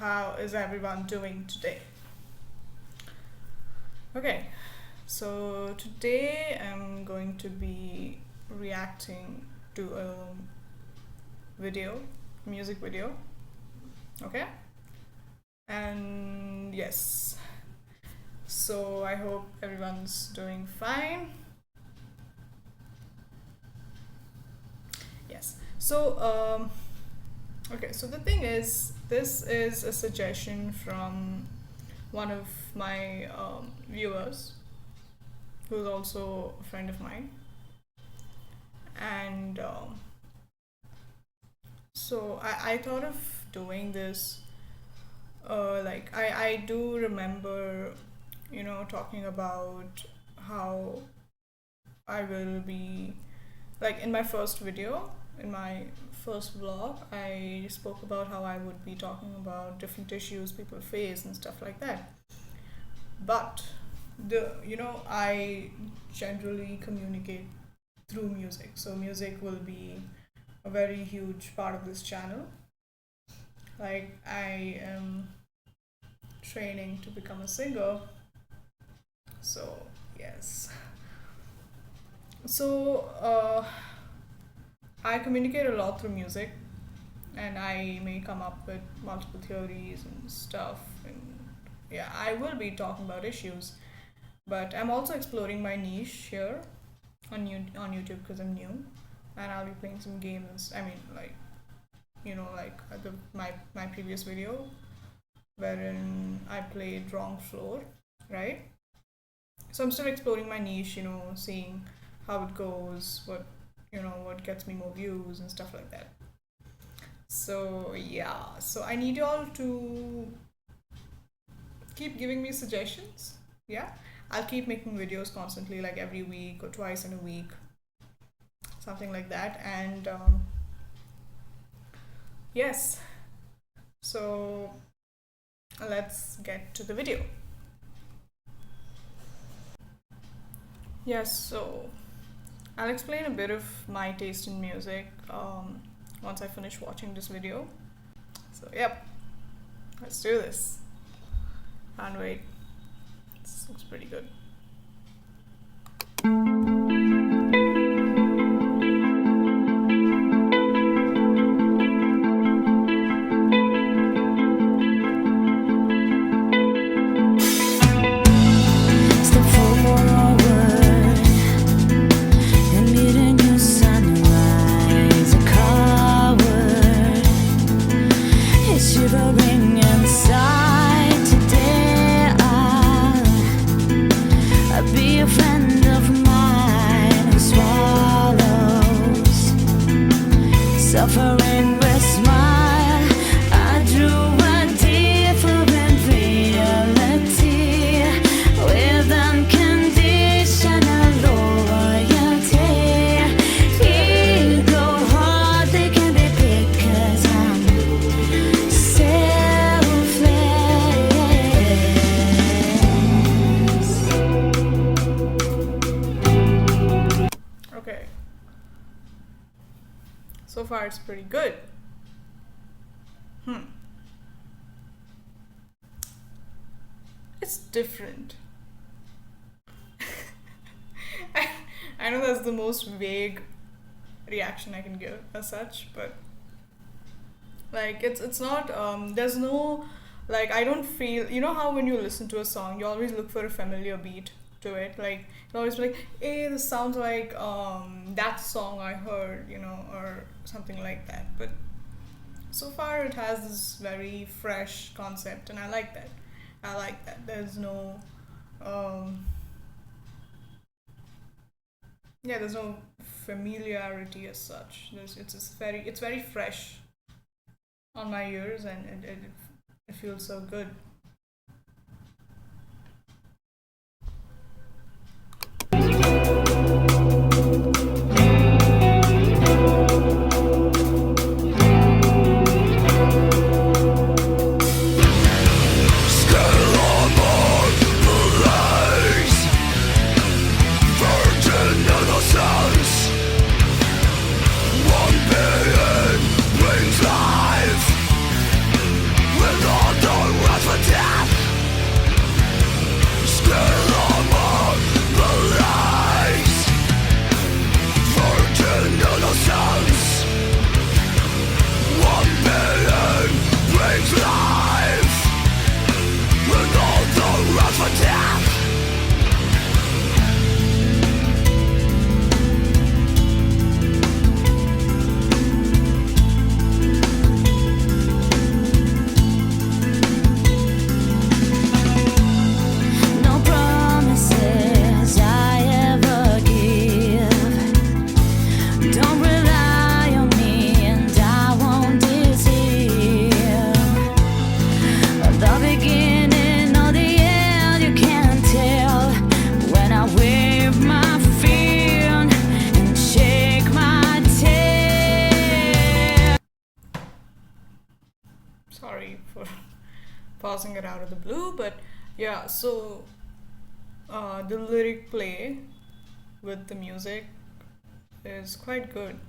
how is everyone doing today? Okay, so today I'm going to be reacting to a music video, okay? And yes, so I hope everyone's doing fine. Yes, so okay, so the thing is, this is a suggestion from one of my viewers who's also a friend of mine, and so I thought of doing this. Like I do remember, talking about how I will be, like in my first video, in my first vlog, I spoke about how I would be talking about different issues people face and stuff like that. But I generally communicate through music, so music will be a very huge part of this channel. Like I am training to become a singer, so yes. So I communicate a lot through music, and I may come up with multiple theories and stuff. And yeah, I will be talking about issues, but I'm also exploring my niche here on YouTube because I'm new, and I'll be playing some games. I mean, like my previous video, wherein I played Wrong Floor, right? So I'm still exploring my niche, seeing how it goes, what gets me more views and stuff like that. So yeah, so I need y'all to keep giving me suggestions. Yeah, I'll keep making videos constantly, like every week or twice in a week, something like that. And yes, so let's get to the video. Yes, so I'll explain a bit of my taste in music once I finish watching this video. So yep, let's do this. Can't wait. This looks pretty good. Suffering with smile, I drew a different reality with unconditional loyalty. Ego heart, they can be big 'cause I'm selfless. Okay. So far it's pretty good. It's different. I know that's the most vague reaction I can give as such, but like it's not there's no, like, I don't feel, how when you listen to a song you always look for a familiar beat to it, like you always be like, hey, this sounds like that song I heard, or something like that. But so far it has this very fresh concept, and I like that. There's no there's no familiarity as such. It's very fresh on my ears, and it feels so good. One being brings life without Sorry for pausing it out of the blue, but yeah, so the lyric play with the music is quite good.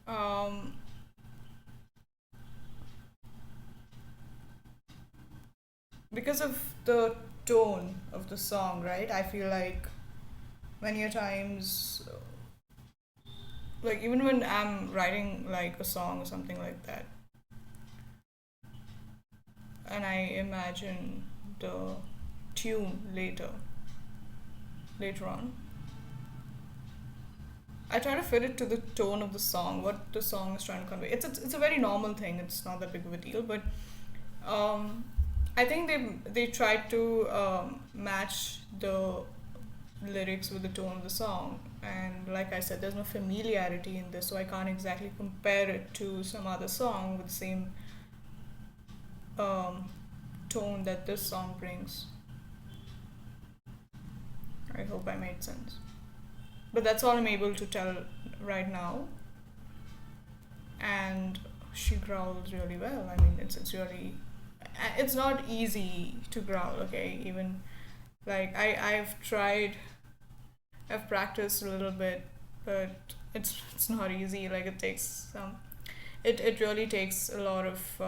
Um, because of the tone of the song, right? I feel like many a times, like even when I'm writing like a song or something like that, and I imagine the tune later on, I try to fit it to the tone of the song, what the song is trying to convey. It's a very normal thing. It's not that big of a deal, but um, I think they tried to match the lyrics with the tone of the song. And like I said, there's no familiarity in this, so I can't exactly compare it to some other song with the same um, tone that this song brings. I hope I made sense. But that's all I'm able to tell right now. And she growls really well. I mean, it's really, it's not easy to growl. Okay, even like I've practiced a little bit, but it's not easy. Like it takes it really takes a lot of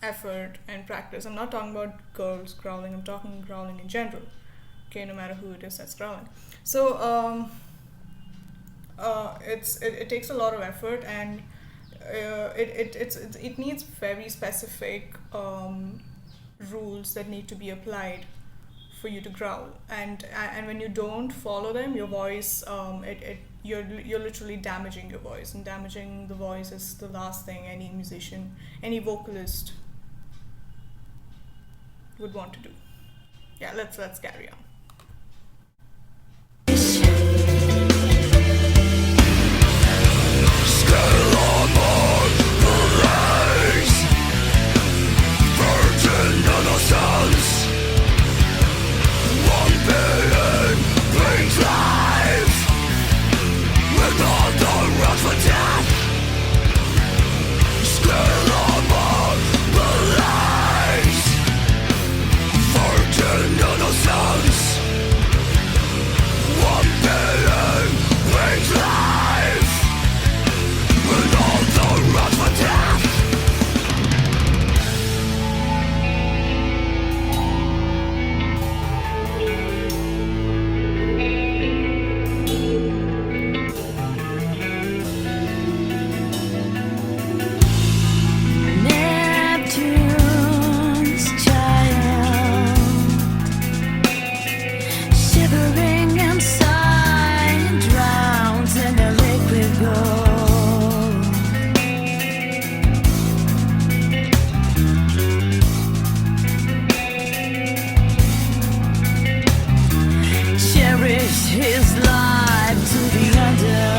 effort and practice. I'm not talking about girls growling. I'm talking growling in general. Okay, no matter who it is that's growling. So it takes a lot of effort, and it needs very specific rules that need to be applied for you to growl. And when you don't follow them, your voice you're literally damaging your voice, and damaging the voice is the last thing any musician, any vocalist would want to do. Yeah, let's carry on. Neptune's child, shivering inside, drowns in the liquid gold. Cherish his life to the underworld.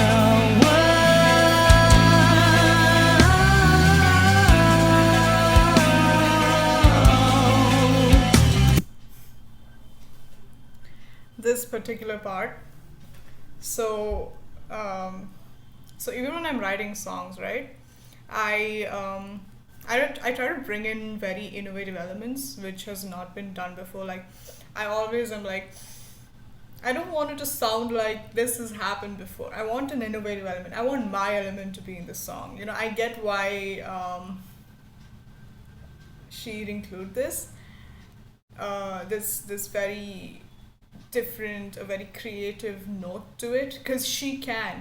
This particular part. So, so even when I'm writing songs, right, I try to bring in very innovative elements which has not been done before. Like, I always am like, I don't want it to sound like this has happened before. I want an innovative element. I want my element to be in the song. You know, I get why she'd include this. This very different, a very creative note to it, because she can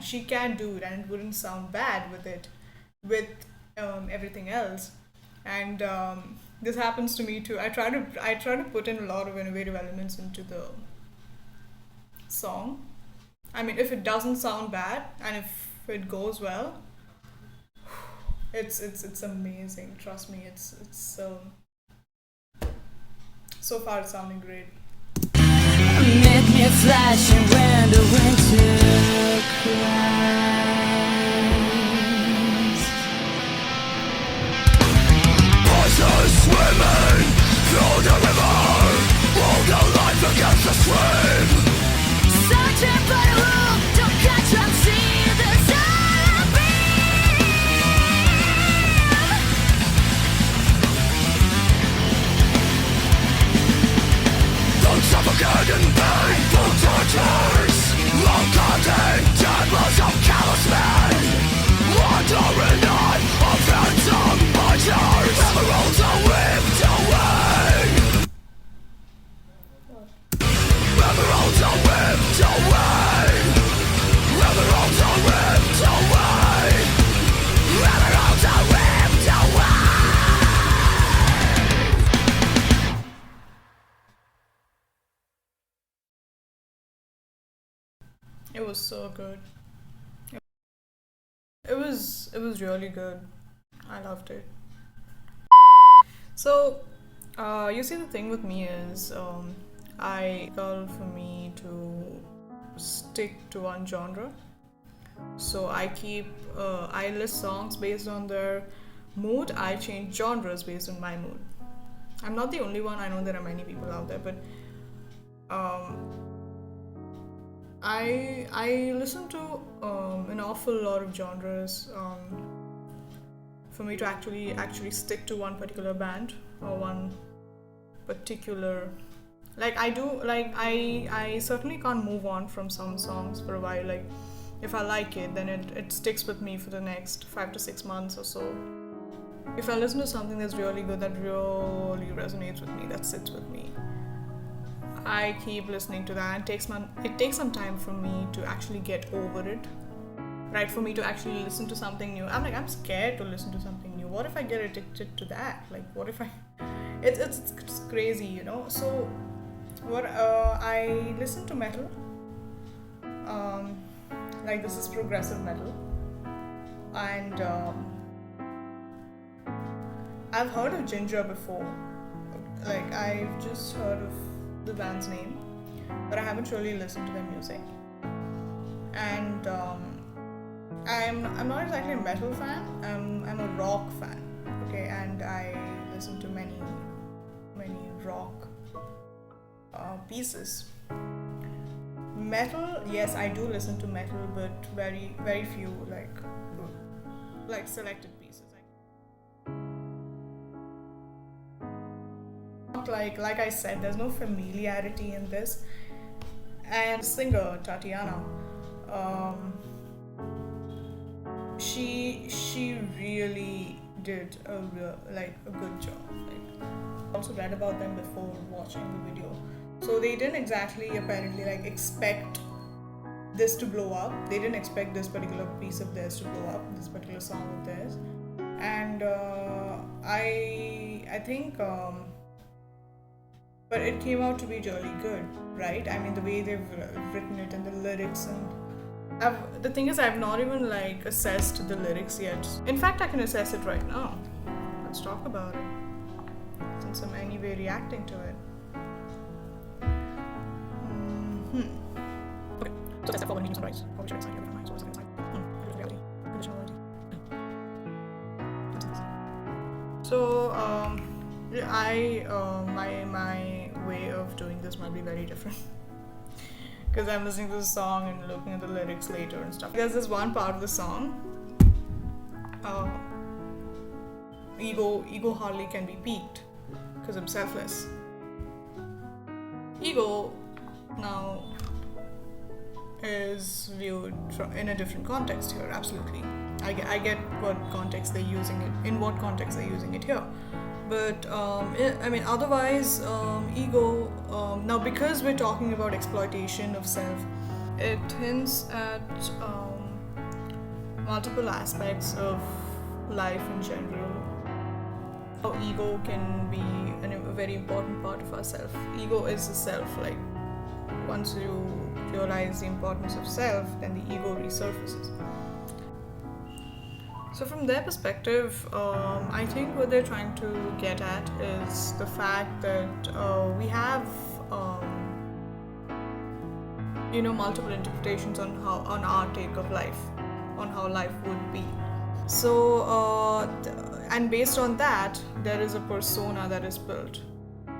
do it, and it wouldn't sound bad with it, with everything else. And this happens to me too. I try to put in a lot of innovative elements into the song. I mean, if it doesn't sound bad and if it goes well, it's amazing. Trust me, it's so far it's sounding great. Make me flashing when the winter cries. Voices swimming through the river, all the life against the stream. Searching for the room to catch up, see the sun beam. Bloody tables of callous men, wandering on of phantom marchers. Emeralds are whipped away. Emeralds are whipped away. Emeralds are whipped away. Emeralds are whipped away. It was so good. It was really good. I loved it. So, you see, the thing with me is, I difficult for me to stick to one genre. So I list songs based on their mood. I change genres based on my mood. I'm not the only one. I know there are many people out there, but um, I listen to an awful lot of genres for me to actually stick to one particular band or one particular, like I certainly can't move on from some songs for a while. Like if I like it, then it sticks with me for the next 5 to 6 months or so. If I listen to something that's really good, that really resonates with me, that sits with me, I keep listening to that. It takes some time for me to actually get over it, right? For me to actually listen to something new. I'm scared to listen to something new. What if I get addicted to that? Like, what if I? It's crazy, you know. So, what I listen to metal. Like this is progressive metal, and I've heard of Jinjer before. Like I've just heard of the band's name, but I haven't really listened to their music. And I'm not exactly a metal fan. I'm a rock fan. Okay, and I listen to many rock pieces. Metal, yes, I do listen to metal, but very few, like selected pieces. Like I said, there's no familiarity in this. And singer Tatiana, she really did a good job. Like, I also read about them before watching the video. So they didn't exactly apparently expect this to blow up. They didn't expect this particular piece of theirs to blow up, this particular song of theirs. And I think but it came out to be really good, right? I mean, the way they've written it and the lyrics, and the thing is, I've not even assessed the lyrics yet. In fact, I can assess it right now. Let's talk about it, since I'm anyway reacting to it. Okay, so step 4, when mediums and rights. What we should inside here, so what's inside? Reality, conditionality. So, my way of doing this might be very different because I'm listening to the song and looking at the lyrics later and stuff. There's this one part of the song, ego hardly can be peaked because I'm selfless. Ego now is viewed in a different context here. Absolutely, I get what context they're using it in, what context they're using it here. But otherwise, ego, now because we're talking about exploitation of self, it hints at multiple aspects of life in general. How ego can be a very important part of ourself. Ego is the self. Like, once you realize the importance of self, then the ego resurfaces. So from their perspective, I think what they're trying to get at is the fact that we have, multiple interpretations on our take of life, on how life would be. So, and based on that, there is a persona that is built.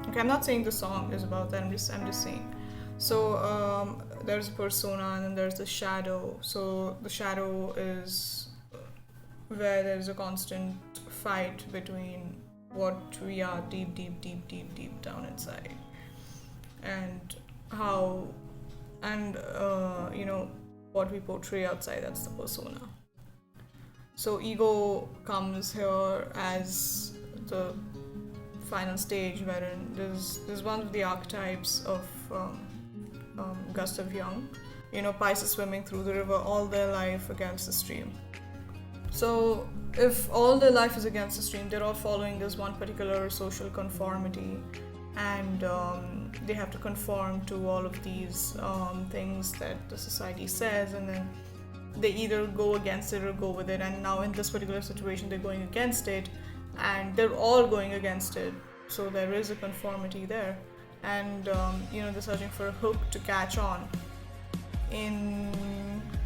Okay, I'm not saying the song is about that. I'm just saying. So there's a persona, and then there's the shadow. So the shadow is where there's a constant fight between what we are deep down inside, and how, and what we portray outside, that's the persona. So ego comes here as the final stage, wherein there's one of the archetypes of Gustav Jung. Pisces swimming through the river all their life against the stream. So if all their life is against the stream, they're all following this one particular social conformity, and they have to conform to all of these things that the society says, and then they either go against it or go with it. And now in this particular situation, they're going against it, and they're all going against it. So there is a conformity there, and they're searching for a hook to catch on. In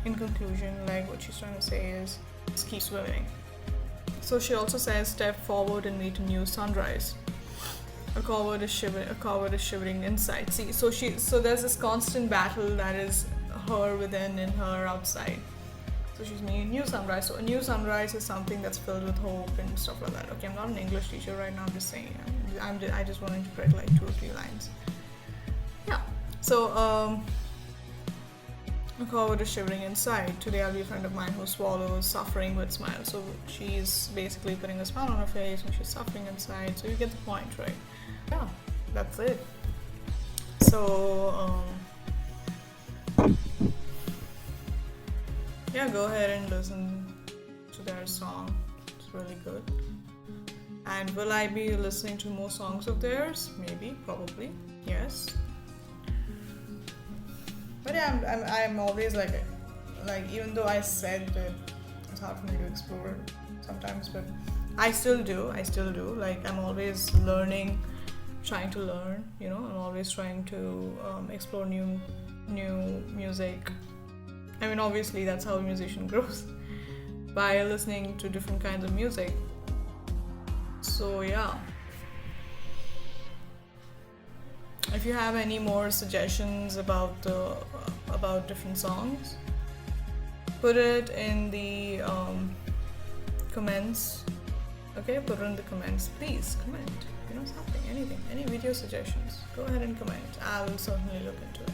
conclusion, like what she's trying to say is, just keep swimming. So she also says, step forward and meet a new sunrise. A coward is shivering inside. See, so there's this constant battle that is her within and her outside. So she's meeting a new sunrise. So a new sunrise is something that's filled with hope and stuff like that. Okay, I'm not an English teacher right now. I'm just saying. I just want to interpret like 2 or 3 lines. Yeah. So a coward is shivering inside. Today I'll be a friend of mine who swallows suffering with smile. So she's basically putting a smile on her face and she's suffering inside. So you get the point, right? Yeah, that's it. So yeah, go ahead and listen to their song. It's really good. And will I be listening to more songs of theirs? Maybe, probably, yes. But yeah, I'm always like even though I said that it's hard for me to explore sometimes, but I still do. Like I'm always learning, trying to learn. I'm always trying to explore new music. I mean, obviously that's how a musician grows, by listening to different kinds of music. So yeah. If you have any more suggestions about different songs, put it in the comments. Okay, put it in the comments. Please comment. Something, anything, any video suggestions. Go ahead and comment. I will certainly look into it.